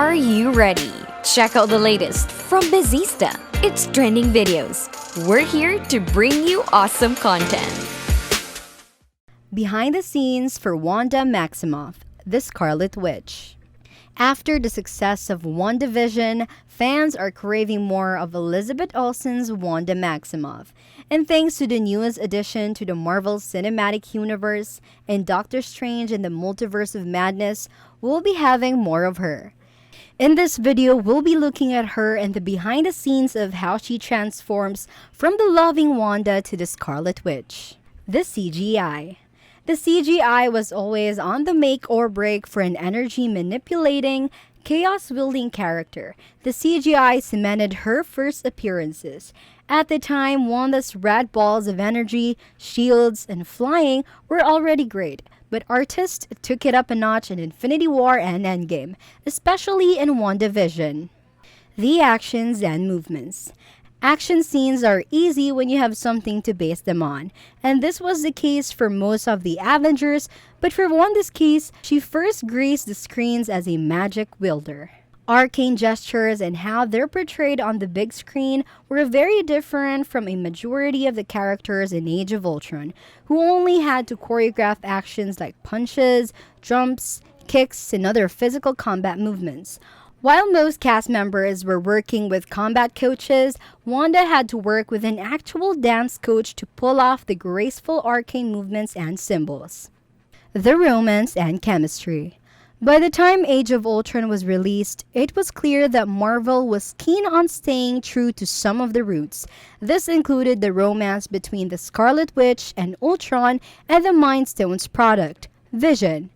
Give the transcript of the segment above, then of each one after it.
Are you ready? Check out the latest from Bezista. It's trending videos. We're here to bring you awesome content. Behind the scenes for Wanda Maximoff, the Scarlet Witch. After the success of WandaVision, fans are craving more of Elizabeth Olsen's Wanda Maximoff. And thanks to the newest addition to the Marvel Cinematic Universe and Doctor Strange in the Multiverse of Madness, we'll be having more of her. In this video, we'll be looking at her and the behind the scenes of how she transforms from the loving Wanda to the Scarlet Witch. The CGI. The CGI was always on the make or break for an energy-manipulating, chaos-wielding character. The CGI cemented her first appearances. At the time, Wanda's red balls of energy, shields, and flying were already great, but artists took it up a notch in Infinity War and Endgame, especially in WandaVision. The actions and movements. Action scenes are easy when you have something to base them on, and this was the case for most of the Avengers, but for Wanda's case, she first graced the screens as a magic wielder. Arcane gestures and how they're portrayed on the big screen were very different from a majority of the characters in Age of Ultron, who only had to choreograph actions like punches, jumps, kicks, and other physical combat movements. While most cast members were working with combat coaches, Wanda had to work with an actual dance coach to pull off the graceful arcane movements and symbols. The romance and chemistry. By the time Age of Ultron was released, it was clear that Marvel was keen on staying true to some of the roots. This included the romance between the Scarlet Witch and Ultron and the Mind Stone's product, Vision.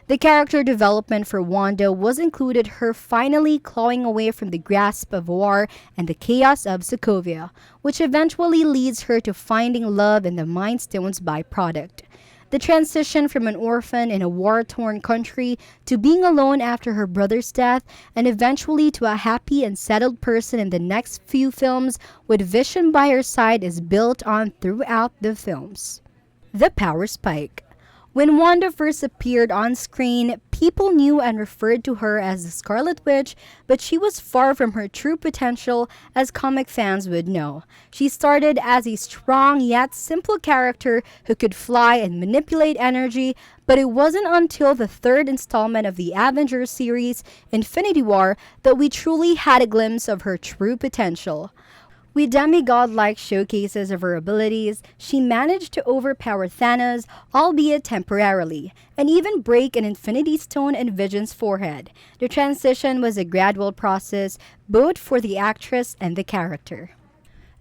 The character development for Wanda was included her finally clawing away from the grasp of war and the chaos of Sokovia, which eventually leads her to finding love in the Mind Stone's byproduct. The transition from an orphan in a war-torn country to being alone after her brother's death and eventually to a happy and settled person in the next few films with Vision by her side is built on throughout the films. The power spike. When Wanda first appeared on screen, people knew and referred to her as the Scarlet Witch, but she was far from her true potential, as comic fans would know. She started as a strong yet simple character who could fly and manipulate energy, but it wasn't until the third installment of the Avengers series, Infinity War, that we truly had a glimpse of her true potential. With demigod-like showcases of her abilities, she managed to overpower Thanos, albeit temporarily, and even break an Infinity Stone in Vision's forehead. The transition was a gradual process, both for the actress and the character.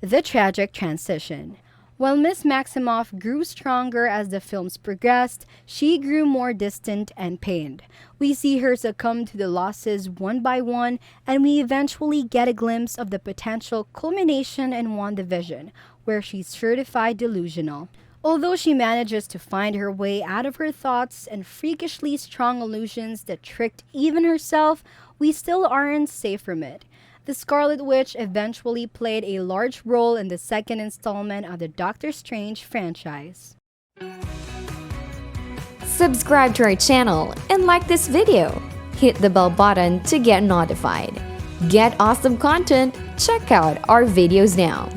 The tragic transition. While Miss Maximoff grew stronger as the films progressed, she grew more distant and pained. We see her succumb to the losses one by one, and we eventually get a glimpse of the potential culmination in WandaVision, where she's certified delusional. Although she manages to find her way out of her thoughts and freakishly strong illusions that tricked even herself, we still aren't safe from it. The Scarlet Witch eventually played a large role in the second installment of the Doctor Strange franchise. Subscribe to our channel and like this video. Hit the bell button to get notified. Get awesome content? Check out our videos now.